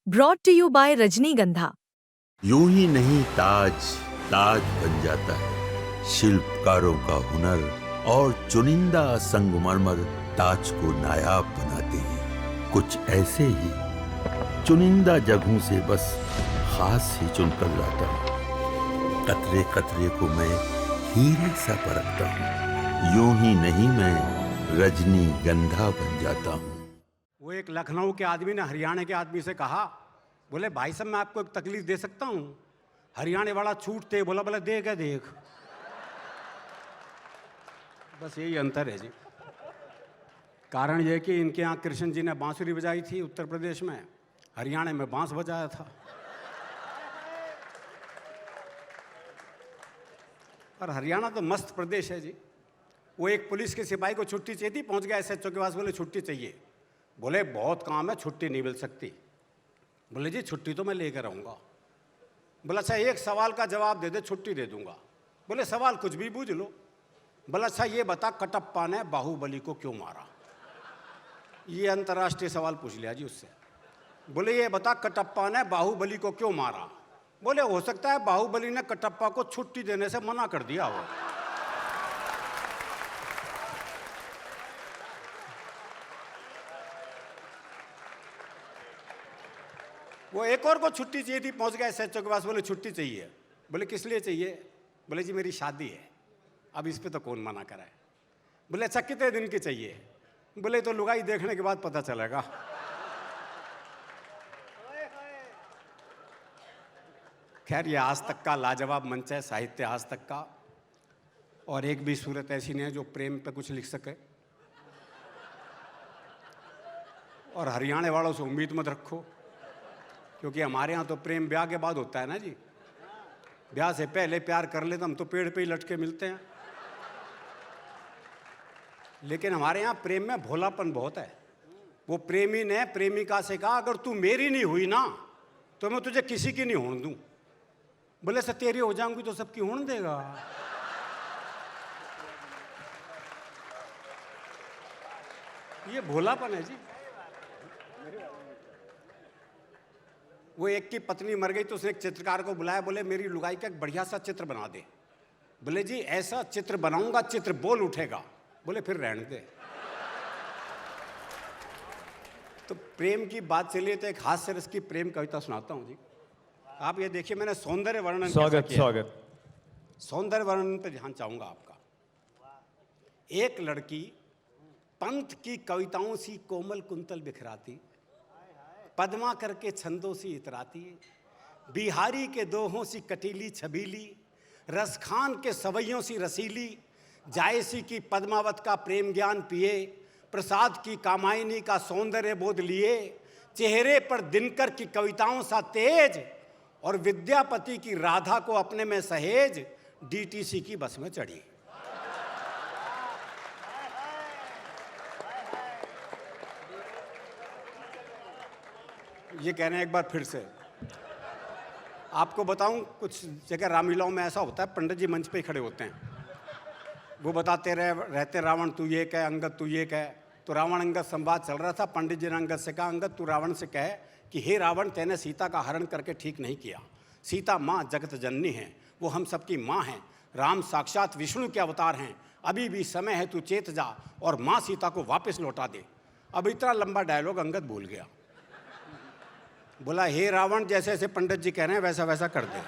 Brought to you by रजनीगंधा। यूं ही नहीं ताज ताज बन जाता है, शिल्पकारों का हुनर और चुनिंदा संगमरमर ताज को नायाब बनाते हैं। कुछ ऐसे ही चुनिंदा जगहों से बस खास ही चुनकर लाता हूँ। कतरे कतरे को मैं हीरे सा परखता हूँ। यूं ही नहीं मैं रजनीगंधा बन जाता हूँ। वो एक लखनऊ के आदमी ने हरियाणा के आदमी से कहा, बोले भाई साहब मैं आपको एक तकलीफ दे सकता हूँ। हरियाणा वाला छूटते बोला, बोला देख है देख। बस यही अंतर है जी। कारण यह कि इनके यहाँ कृष्ण जी ने बांसुरी बजाई थी उत्तर प्रदेश में, हरियाणा में बांस बजाया था। और हरियाणा तो मस्त प्रदेश है जी। वो एक पुलिस के सिपाही को छुट्टी चाहिए थी, पहुंच गया एसएचओ के पास, बोले छुट्टी चाहिए। बोले बहुत काम है, छुट्टी नहीं मिल सकती। बोले जी छुट्टी तो मैं लेकर आऊँगा। बोला अच्छा एक सवाल का जवाब दे दे, छुट्टी दे दूंगा। बोले सवाल कुछ भी पूछ लो। बोला अच्छा ये बता, कटप्पा ने बाहुबली को क्यों मारा? ये अंतर्राष्ट्रीय सवाल पूछ लिया जी उससे। बोले ये बता, कटप्पा ने बाहुबली को क्यों मारा? बोले हो सकता है बाहुबली ने कटप्पा को छुट्टी देने से मना कर दिया हो। वो एक और को छुट्टी चाहिए थी, पहुंच गया एसएचओ के पास, बोले छुट्टी चाहिए। बोले किस लिए चाहिए? बोले जी मेरी शादी है, अब इस पे तो कौन मना कराए। बोले अच्छा कितने दिन की चाहिए? बोले तो लुगाई देखने के बाद पता चलेगा। खैर ये आज तक का लाजवाब मंच है, साहित्य आज तक का, और एक भी सूरत ऐसी नहीं है जो प्रेम पे कुछ लिख सके। और हरियाणा वालों से उम्मीद मत रखो, क्योंकि हमारे यहाँ तो प्रेम ब्याह के बाद होता है ना जी। ब्याह से पहले प्यार कर ले तो हम तो पेड़ पे ही लटके मिलते हैं। लेकिन हमारे यहाँ प्रेम में भोलापन बहुत है। वो प्रेमी ने प्रेमिका से कहा, अगर तू मेरी नहीं हुई ना तो मैं तुझे किसी की नहीं होने दूं। बोले सर तेरी हो जाऊंगी तो सबकी होने देगा? ये भोलापन है जी। वो एक की पत्नी मर गई तो उसने एक चित्रकार को बुलाया, बोले मेरी लुगाई का एक बढ़िया सा चित्र बना दे। बोले जी ऐसा चित्र बनाऊंगा चित्र बोल उठेगा। बोले फिर रहने दे। तो प्रेम की बात चलिए तो एक हास्य रस की प्रेम कविता सुनाता हूं जी। आप ये देखिए, मैंने सौंदर्य वर्णन स्वागत। सौंदर्य वर्णन पे ध्यान चाहूंगा आपका। एक लड़की पंत की कविताओं सी कोमल कुंतल बिखराती, पद्मा करके छंदों सी इतराती, बिहारी के दोहों सी कटीली छबीली, रसखान के सवैयों सी रसीली, जायसी की पद्मावत का प्रेम ज्ञान पिए, प्रसाद की कामायनी का सौंदर्य बोध लिए, चेहरे पर दिनकर की कविताओं सा तेज, और विद्यापति की राधा को अपने में सहेज, डीटीसी की बस में चढ़ी। ये कह रहे हैं एक बार फिर से। आपको बताऊं, कुछ जगह रामलीलाओं में ऐसा होता है, पंडित जी मंच पे ही खड़े होते हैं, वो बताते रहते रावण तू ये कह, अंगद तू ये कह। तो रावण अंगद संवाद चल रहा था, पंडित जी ने अंगद से कहा, अंगद तू रावण से कह कि हे रावण तेने सीता का हरण करके ठीक नहीं किया। सीता माँ जगत जननी है, वो हम सबकी माँ हैं। राम साक्षात विष्णु के अवतार हैं। अभी भी समय है, तू चेत जा और माँ सीता को वापस लौटा दे। अब इतना लंबा डायलॉग अंगद भूल गया। बोला हे रावण जैसे जैसे पंडित जी कह रहे हैं वैसा वैसा कर दे।